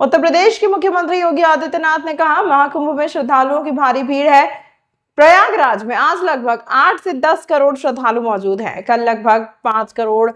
उत्तर प्रदेश के मुख्यमंत्री योगी आदित्यनाथ ने कहा, महाकुंभ में श्रद्धालुओं की भारी भीड़ है। प्रयागराज में आज लगभग 8 से 10 करोड़ श्रद्धालु मौजूद हैं। कल लगभग 5.5 करोड़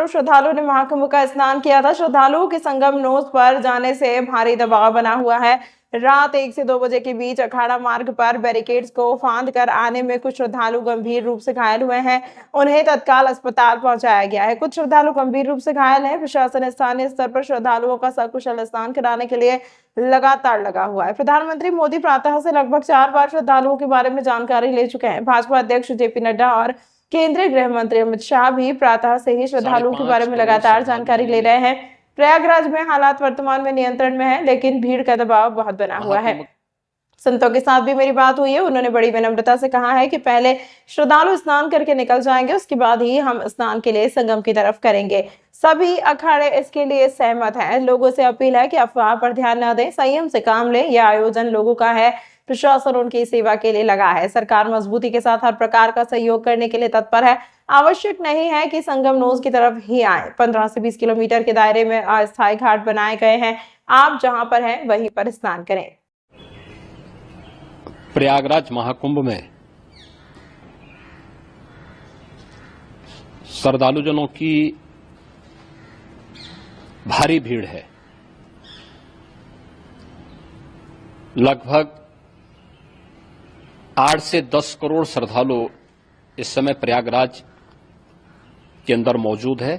श्रद्धालुओं ने महाकुंभ का स्नान किया था। श्रद्धालुओं के संगम नोस पर जाने से भारी दबाव बना हुआ है। रात 1 से 2 बजे के बीच अखाड़ा मार्ग पर बैरिकेड्स को फांद कर आने में कुछ श्रद्धालु गंभीर रूप से घायल हुए हैं। उन्हें तत्काल अस्पताल पहुंचाया गया है। कुछ श्रद्धालु गंभीर रूप से घायल हैं। प्रशासन स्थानीय स्तर पर श्रद्धालुओं का सकुशल स्नान कराने के लिए लगातार लगा हुआ है। प्रधानमंत्री मोदी प्रातः से लगभग 4 बार श्रद्धालुओं के बारे में जानकारी ले चुके हैं। भाजपा अध्यक्ष जेपी नड्डा और केंद्रीय गृह मंत्री अमित शाह भी प्रातः से ही श्रद्धालुओं के बारे में लगातार जानकारी ले रहे हैं। प्रयागराज में हालात वर्तमान में नियंत्रण में है, लेकिन भीड़ का दबाव बहुत बना हुआ है। संतों के साथ भी मेरी बात हुई है। उन्होंने बड़ी विनम्रता से कहा है कि पहले श्रद्धालु स्नान करके निकल जाएंगे, उसके बाद ही हम स्नान के लिए संगम की तरफ करेंगे। सभी अखाड़े इसके लिए सहमत हैं। लोगों से अपील है कि अफवाह पर ध्यान न दें, संयम से काम लें। यह आयोजन लोगों का है, प्रशासन उनकी सेवा के लिए लगा है। सरकार मजबूती के साथ हर प्रकार का सहयोग करने के लिए तत्पर है। आवश्यक नहीं है कि संगम नोज की तरफ ही आए। 15 से 20 किलोमीटर के दायरे में अस्थायी घाट बनाए गए हैं। आप जहां पर हैं वहीं पर स्नान करें। प्रयागराज महाकुंभ में श्रद्धालुजनों की भारी भीड़ है। लगभग 8 से 10 करोड़ श्रद्धालु इस समय प्रयागराज के अंदर मौजूद है।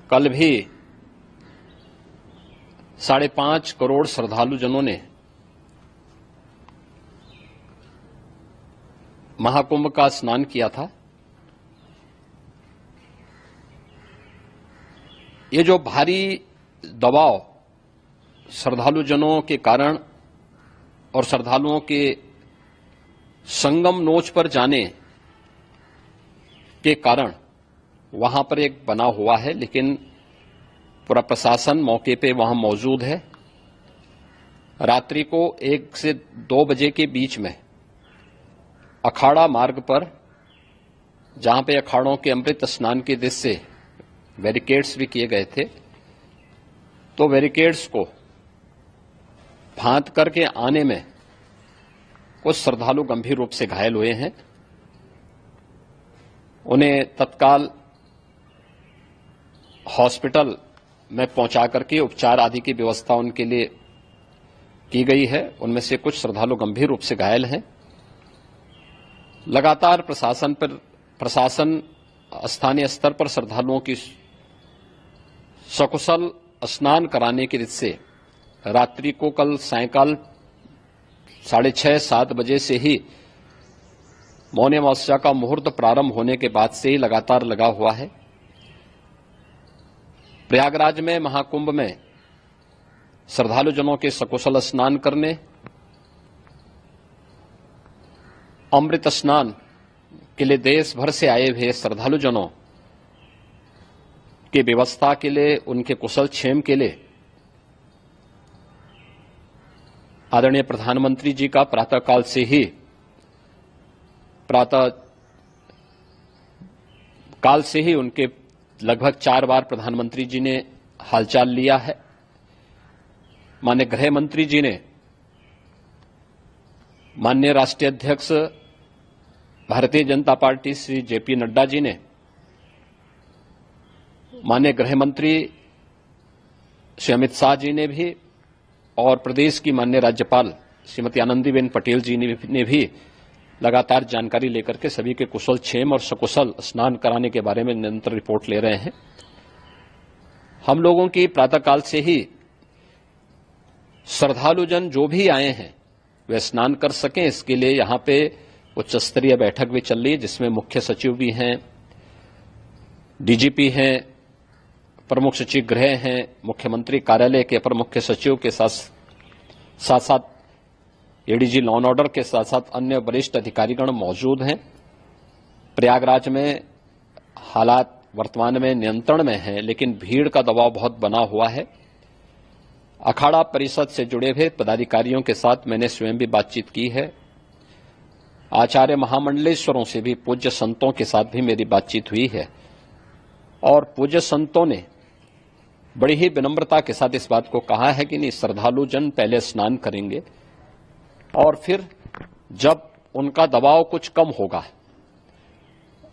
कल भी 5.5 करोड़ श्रद्धालुजनों ने महाकुंभ का स्नान किया था। ये जो भारी दबाव श्रद्धालुजनों के कारण और श्रद्धालुओं के संगम नोच पर जाने के कारण वहां पर एक बना हुआ है, लेकिन पूरा प्रशासन मौके पे वहां मौजूद है। रात्रि को 1 से 2 बजे के बीच में अखाड़ा मार्ग पर, जहां पे अखाड़ों के अमृत स्नान के दृश्य से बैरिकेड्स भी किए गए थे, तो बैरिकेड्स को फांद करके आने में कुछ श्रद्धालु गंभीर रूप से घायल हुए हैं। उन्हें तत्काल हॉस्पिटल में पहुंचा करके उपचार आदि की व्यवस्था उनके लिए की गई है। उनमें से कुछ श्रद्धालु गंभीर रूप से घायल हैं। लगातार प्रशासन स्थानीय स्तर पर श्रद्धालुओं की सकुशल स्नान कराने के दृष्टि से रात्रि को कल सायंकाल 6:30-7 बजे से ही मौनी अमावस्या का मुहूर्त प्रारंभ होने के बाद से ही लगातार लगा हुआ है। प्रयागराज में महाकुंभ में श्रद्धालुजनों के सकुशल स्नान करने, अमृत स्नान के लिए देश भर से आए हुए श्रद्धालुजनों की व्यवस्था के लिए, उनके कुशल क्षेम के लिए आदरणीय प्रधानमंत्री जी का प्रातःकाल से ही उनके लगभग 4 बार प्रधानमंत्री जी ने हालचाल लिया है। माननीय गृह मंत्री जी ने, माननीय राष्ट्रीय अध्यक्ष भारतीय जनता पार्टी श्री जेपी नड्डा जी ने, माननीय गृह मंत्री श्री अमित शाह जी ने भी, और प्रदेश की माननीय राज्यपाल श्रीमती आनंदीबेन पटेल जी ने भी लगातार जानकारी लेकर के सभी के कुशल क्षेम और सकुशल स्नान कराने के बारे में निरंतर रिपोर्ट ले रहे हैं। हम लोगों की प्रातःकाल से ही श्रद्धालुजन जो भी आए हैं वे स्नान कर सकें, इसके लिए यहां पे उच्च स्तरीय बैठक भी चल रही है, जिसमें मुख्य सचिव भी हैं, डीजीपी हैं, प्रमुख सचिव गृह हैं, मुख्यमंत्री कार्यालय के अपर मुख्य सचिव के साथ एडीजी लॉ एंड ऑर्डर के साथ साथ अन्य वरिष्ठ अधिकारीगण मौजूद हैं। प्रयागराज में हालात वर्तमान में नियंत्रण में हैं, लेकिन भीड़ का दबाव बहुत बना हुआ है। अखाड़ा परिषद से जुड़े हुए पदाधिकारियों के साथ मैंने स्वयं भी बातचीत की है। आचार्य महामंडलेश्वरों से भी, पूज्य संतों के साथ भी मेरी बातचीत हुई है। और पूज्य संतों ने बड़ी ही विनम्रता के साथ इस बात को कहा है कि नहीं, श्रद्धालु जन पहले स्नान करेंगे और फिर जब उनका दबाव कुछ कम होगा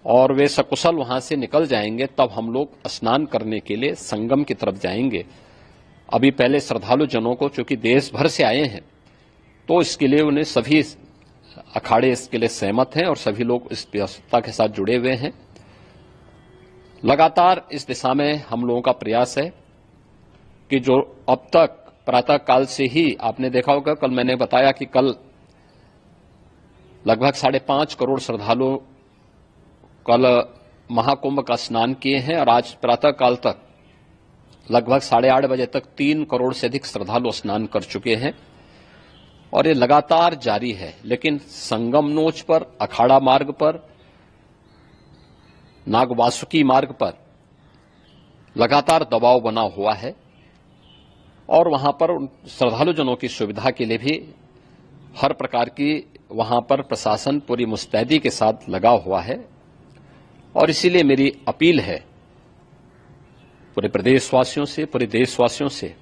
और वे सकुशल वहां से निकल जाएंगे तब हम लोग स्नान करने के लिए संगम की तरफ जाएंगे। अभी पहले श्रद्धालु जनों को, चूंकि देश भर से आए हैं, तो इसके लिए उन्हें सभी अखाड़े इसके लिए सहमत हैं और सभी लोग इस व्यवस्था के साथ जुड़े हुए हैं। लगातार इस दिशा में हम लोगों का प्रयास है कि जो अब तक प्रातः काल से ही आपने देखा होगा, कल मैंने बताया कि कल लगभग 5.5 करोड़ श्रद्धालु कल महाकुंभ का स्नान किए हैं और आज प्रातः काल तक लगभग 8:30 बजे तक 3 करोड़ से अधिक श्रद्धालु स्नान कर चुके हैं और ये लगातार जारी है। लेकिन संगम नोच पर, अखाड़ा मार्ग पर, नागवासुकी मार्ग पर लगातार दबाव बना हुआ है और वहां पर श्रद्धालु जनों की सुविधा के लिए भी हर प्रकार की वहां पर प्रशासन पूरी मुस्तैदी के साथ लगा हुआ है। और इसीलिए मेरी अपील है पूरे प्रदेशवासियों से, पूरे देशवासियों से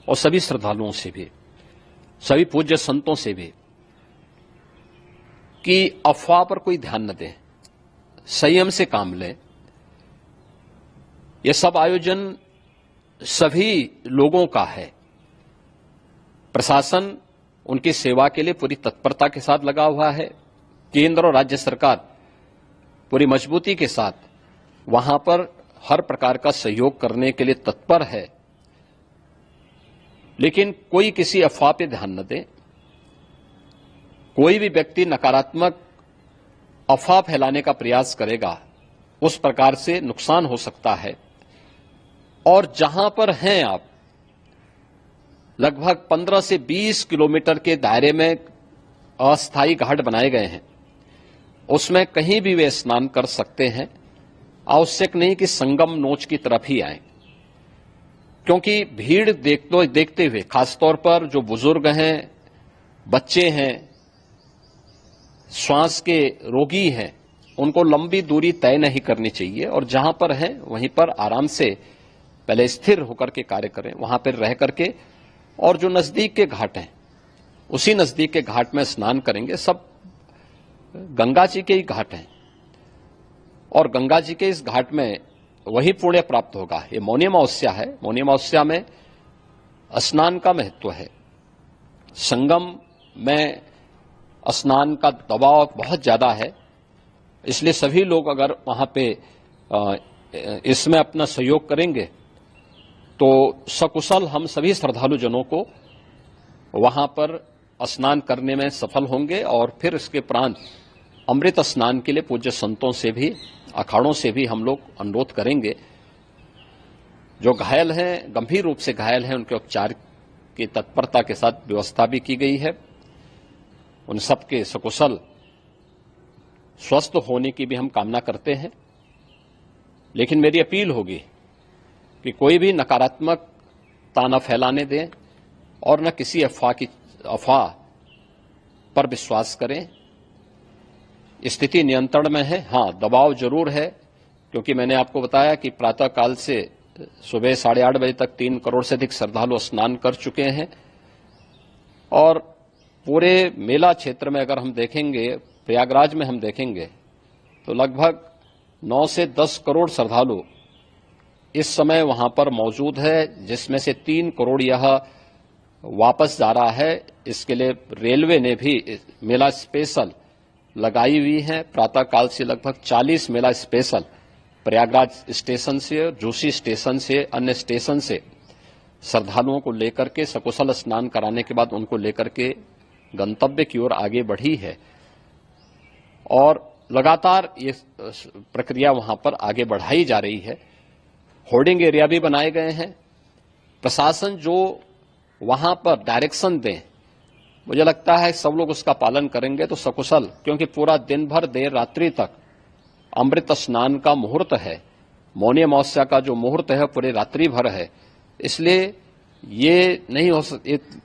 और सभी श्रद्धालुओं से भी, सभी पूज्य संतों से भी कि अफवाह पर कोई ध्यान न दें, संयम से काम लें। यह सब आयोजन सभी लोगों का है। प्रशासन उनकी सेवा के लिए पूरी तत्परता के साथ लगा हुआ है। केंद्र और राज्य सरकार पूरी मजबूती के साथ वहां पर हर प्रकार का सहयोग करने के लिए तत्पर है। लेकिन कोई किसी अफवाह पे ध्यान न दे। कोई भी व्यक्ति नकारात्मक अफवाह फैलाने का प्रयास करेगा, उस प्रकार से नुकसान हो सकता है। और जहां पर हैं आप, लगभग 15 से 20 किलोमीटर के दायरे में अस्थायी घाट बनाए गए हैं, उसमें कहीं भी वे स्नान कर सकते हैं। आवश्यक नहीं कि संगम नोच की तरफ ही आए, क्योंकि भीड़ देखते हुए, खासतौर पर जो बुजुर्ग हैं, बच्चे हैं, श्वास के रोगी हैं, उनको लंबी दूरी तय नहीं करनी चाहिए और जहां पर हैं वहीं पर आराम से पहले स्थिर होकर के कार्य करें, वहां पर रह करके। और जो नजदीक के घाट हैं, उसी नजदीक के घाट में स्नान करेंगे। सब गंगा जी के ही घाट हैं और गंगा जी के इस घाट में वही पुण्य प्राप्त होगा। ये मौनी अमावस्या है। मौनी अमावस्या में स्नान का महत्व है। संगम में स्नान का दबाव बहुत ज्यादा है, इसलिए सभी लोग अगर वहां पे इसमें अपना सहयोग करेंगे तो सकुशल हम सभी श्रद्धालु जनों को वहां पर स्नान करने में सफल होंगे। और फिर इसके उपरांत अमृत स्नान के लिए पूज्य संतों से भी, अखाड़ों से भी हम लोग अनुरोध करेंगे। जो घायल हैं, गंभीर रूप से घायल हैं, उनके उपचार की तत्परता के साथ व्यवस्था भी की गई है। उन सबके सकुशल स्वस्थ होने की भी हम कामना करते हैं। लेकिन मेरी अपील होगी कि कोई भी नकारात्मकता न फैलाने दें और न किसी अफवाह पर विश्वास करें। स्थिति नियंत्रण में है। हाँ, दबाव जरूर है, क्योंकि मैंने आपको बताया कि प्रातः काल से सुबह 8:30 बजे तक 3 करोड़ से अधिक श्रद्धालु स्नान कर चुके हैं। और पूरे मेला क्षेत्र में अगर हम देखेंगे, प्रयागराज में हम देखेंगे, तो लगभग 9 से 10 करोड़ श्रद्धालु इस समय वहां पर मौजूद है, जिसमें से 3 करोड़ यह वापस जा रहा है। इसके लिए रेलवे ने भी मेला स्पेशल लगाई हुई है। प्रातः काल से लगभग 40 मेला स्पेशल प्रयागराज स्टेशन से, जोशी स्टेशन से, अन्य स्टेशन से श्रद्धालुओं को लेकर के सकुशल स्नान कराने के बाद उनको लेकर के गंतव्य की ओर आगे बढ़ी है। और लगातार ये प्रक्रिया वहां पर आगे बढ़ाई जा रही है। होर्डिंग एरिया भी बनाए गए हैं। प्रशासन जो वहां पर डायरेक्शन दें, मुझे लगता है सब लोग उसका पालन करेंगे तो सकुशल, क्योंकि पूरा दिन भर देर रात्रि तक अमृत स्नान का मुहूर्त है। मौनी अमावस्या का जो मुहूर्त है पूरे रात्रि भर है। इसलिए ये नहीं हो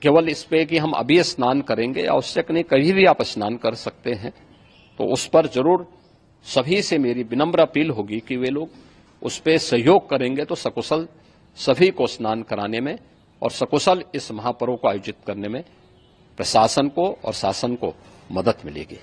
केवल इस पे कि हम अभी स्नान करेंगे, आवश्यक नहीं, कभी भी आप स्नान कर सकते हैं। तो उस पर जरूर सभी से मेरी विनम्र अपील होगी कि वे लोग उस पर सहयोग करेंगे तो सकुशल सभी को स्नान कराने में और सकुशल इस महापर्व को आयोजित करने में प्रशासन को और शासन को मदद मिलेगी।